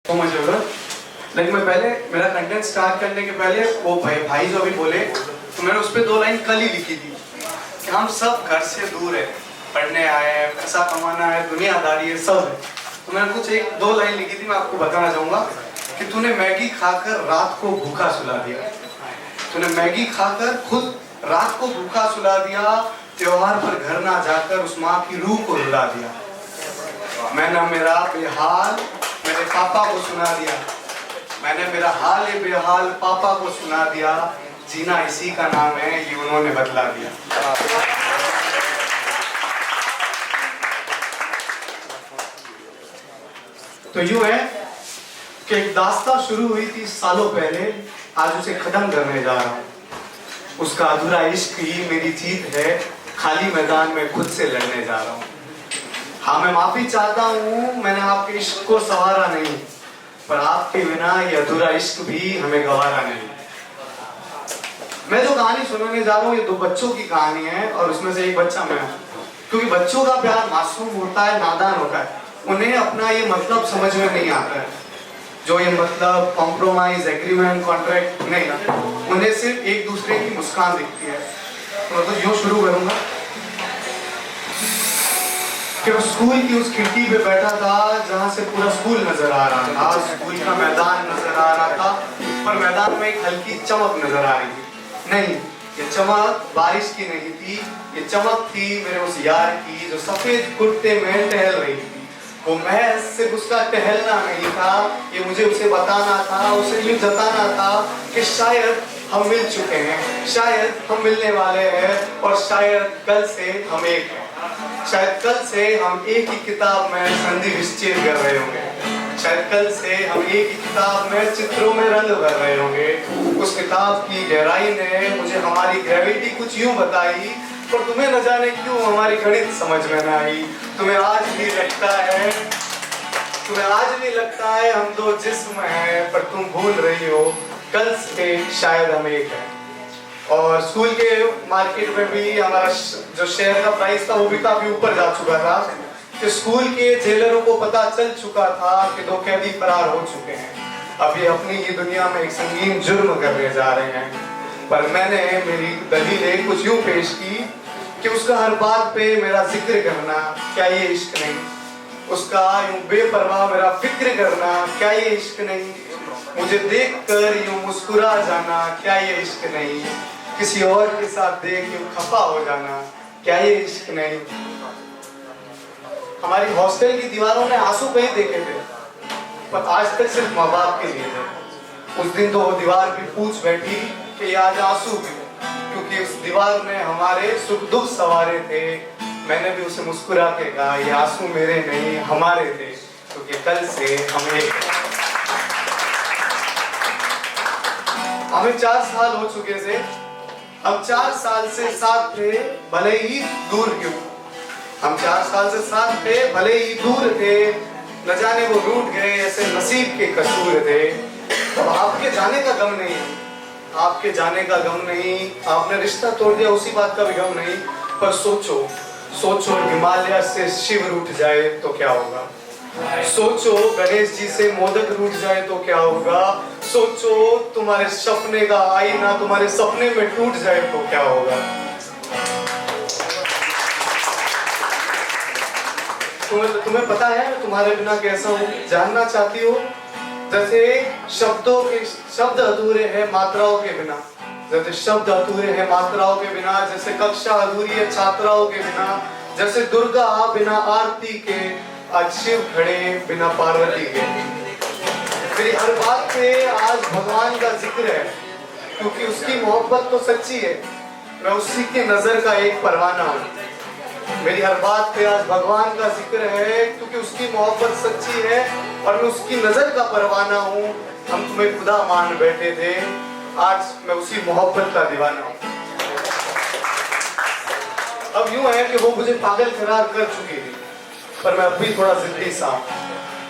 तो मुझे लेकिन मैं पहले मेरा कंटेंट स्टार्ट करने के पहले वो भाई जो अभी बोले तो मैंने उस पर 2 लाइन कल ही लिखी थी कि हम सब घर से दूर है, पढ़ने आए हैं, पैसा कमाना है, दुनियादारी है, सब है। तो मैंने कुछ 1-2 लाइन लिखी थी, मैं आपको बताना चाहूँगा कि तूने मैगी खाकर रात को भूखा सुला दिया, तूने मैगी खाकर खुद रात को भूखा सुला दिया, त्योहार पर घर ना जाकर उस माँ की रूह को रुला दिया। मैंने मेरा बेहाल मेरे पापा को सुना दिया, मैंने मेरा हाल बेहाल पापा को सुना दिया, जीना इसी का नाम है, ये उन्होंने बतला दिया। तो यूं है कि एक दास्तां शुरू हुई थी सालों पहले, आज उसे खत्म करने जा रहा हूँ। उसका अधूरा इश्क ही मेरी जीत है, खाली मैदान में खुद से लड़ने जा रहा हूँ। हाँ, मैं माफी चाहता हूँ, मैंने आपके इश्क को संवारा नहीं, पर आपके बिना ये अधूरा इश्क भी हमें गवारा नहीं। मैं जो कहानी सुनाने जा रहा हूँ ये 2 बच्चों की कहानी है और उसमें से एक बच्चा मैं हूँ। क्योंकि बच्चों का प्यार मासूम होता है, नादान होता है, उन्हें अपना ये मतलब समझ में नहीं आता है, जो ये मतलब कॉम्प्रोमाइज, एग्रीमेंट, कॉन्ट्रैक्ट नहीं, उन्हें सिर्फ एक दूसरे की मुस्कान दिखती है। तो मतलब यूँ शुरू करूंगा कि वो स्कूल की उस खिड़की पे बैठा था जहाँ से पूरा स्कूल नजर आ रहा था, स्कूल का मैदान नजर आ रहा था, पर मैदान में एक हल्की चमक नजर आ रही थी। नहीं, ये चमक बारिश की नहीं थी, ये चमक थी मेरे उस यार की जो सफेद कुर्ते में टहल रही थी। वो महज सिर्फ उसका टहलना नहीं था, ये मुझे उसे बताना था, उसे यूँ जताना था कि शायद हम मिल चुके हैं, शायद हम मिलने वाले हैं, और शायद कल से हम एक हैं। शायद कल से हम एक ही किताब में संधि विच्छेद कर रहे होंगे, शायद कल से हम एक ही किताब में चित्रों में रंग भर रहे होंगे। उस किताब की गहराई ने मुझे हमारी ग्रेविटी कुछ यूं बताई, पर तुम्हें न जाने क्यों हमारी गणित समझ में न आई। तुम्हें आज भी लगता है हम 2 जिस्म हैं, पर तुम भूल रही हो कल से शायद हम एक हैं। और स्कूल के मार्केट में भी हमारा जो शेयर का प्राइस था वो भी काफी ऊपर जा चुका था कि स्कूल के जेलरों को पता चल चुका था कि 2 कैदी फरार हो चुके हैं, अभी अपनी ही दुनिया में एक संगीन जुर्म करने जा रहे हैं। पर मैंने मेरी दलीलें कुछ यूं पेश की कि उसका हर बात पे मेरा जिक्र करना, क्या ये इश्क नहीं? उसका यूं बेपरवाह मेरा फिक्र करना, क्या ये इश्क नहीं? मुझे देखकर यूं मुस्कुरा जाना, क्या ये इश्क नहीं? किसी और के साथ देख यूं खफा हो जाना, क्या ये इश्क नहीं? हमारी हॉस्टल की दीवारों में आंसू कहीं देखे थे, पर आज तक सिर्फ माँ बाप के लिए थे। उस दिन तो वो दीवार भी पूछ बैठी कि आज आंसू क्यों, क्योंकि उस दीवार ने हमारे सुख दुख सवारे थे। मैंने भी उसे मुस्कुरा के कहा, ये आंसू मेरे नहीं हमारे थे, क्योंकि कल से हम एक हैं। हमें 4 साल हो चुके थे, हम 4 साल से साथ थे, भले ही दूर क्यों। हम 4 साल से साथ थे, भले ही दूर थे, न जाने वो रूठ गए ऐसे नसीब के कसूर थे। तो आपके जाने का गम नहीं, आपके जाने का गम नहीं, आपने रिश्ता तोड़ दिया उसी बात का भी गम नहीं, पर सोचो हिमालय से शिव रूठ जाए तो क्या होगा? सोचो गणेश जी से मोदक रूठ जाए तो क्या होगा? सोचो तुम्हारे सपने का आईना तुम्हारे सपने में टूट जाए तो क्या होगा? तुम्हें पता है तुम्हारे बिना कैसा हूँ? जानना चाहती हो? जैसे शब्द अधूरे हैं मात्राओं के बिना, जैसे शब्द अधूरे हैं मात्राओं के बिना, जैसे कक्षा अधूरी है छात्राओं के बिना, जैसे दुर्गा बिना आरती के, आज शिव खड़े बिना पार्वती के। मेरी हर बात पे आज भगवान का जिक्र है, क्योंकि उसकी मोहब्बत तो सच्ची है, मैं उसी की नजर का एक परवाना हूँ। मेरी हर बात पे आज भगवान का जिक्र है, क्योंकि उसकी मोहब्बत सच्ची है और मैं उसकी नजर का परवाना हूँ। हम तुम्हें खुदा मान बैठे थे, आज मैं उसी मोहब्बत का दीवाना हूँ। अब यूं है कि वो मुझे पागल करार कर चुकी थी, पर मैं अब भी थोड़ा जिद्दी सा,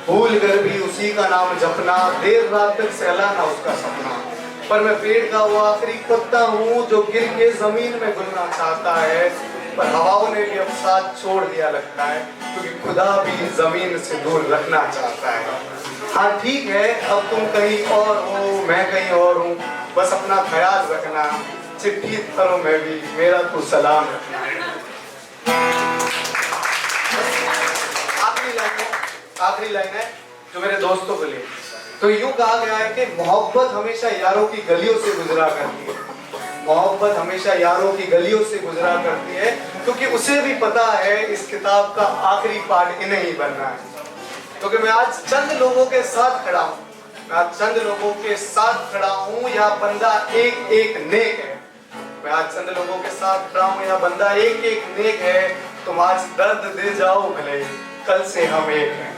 भूल कर भी उसी का नाम जपना, देर रात तक सहलाना उसका सपना। पर मैं पेड़ का वो आखिरी पत्ता हूँ जो गिर के जमीन में घुलना चाहता है, पर हवाओं ने भी अब साथ छोड़ दिया लगता है, क्योंकि खुदा भी जमीन से दूर रखना चाहता है। हाँ ठीक है, अब तुम कहीं और हो, मैं कहीं और हूँ, बस अपना ख्याल रखना, चिट्ठी करो मैं भी, मेरा तो सलाम रखना। आखिरी लाइन है जो मेरे दोस्तों के लिए। तो यूं कहा गया है कि मोहब्बत हमेशा यारों की गलियों से गुजरा करती है, मोहब्बत हमेशा यारों की गलियों से गुजरा करती है, क्योंकि उसे भी पता है इस किताब का आखिरी पार्ट इन्हें ही बनना है। क्योंकि मैं आज चंद लोगों के साथ खड़ा हूँ, मैं आज चंद लोगों के साथ खड़ा हूँ, या बंदा एक एक नेक है। मैं आज चंद लोगों के साथ खड़ा हूँ, या बंदा एक एक नेक है। तुम आज दर्द दे जाओ भले, कल से हम एक हैं।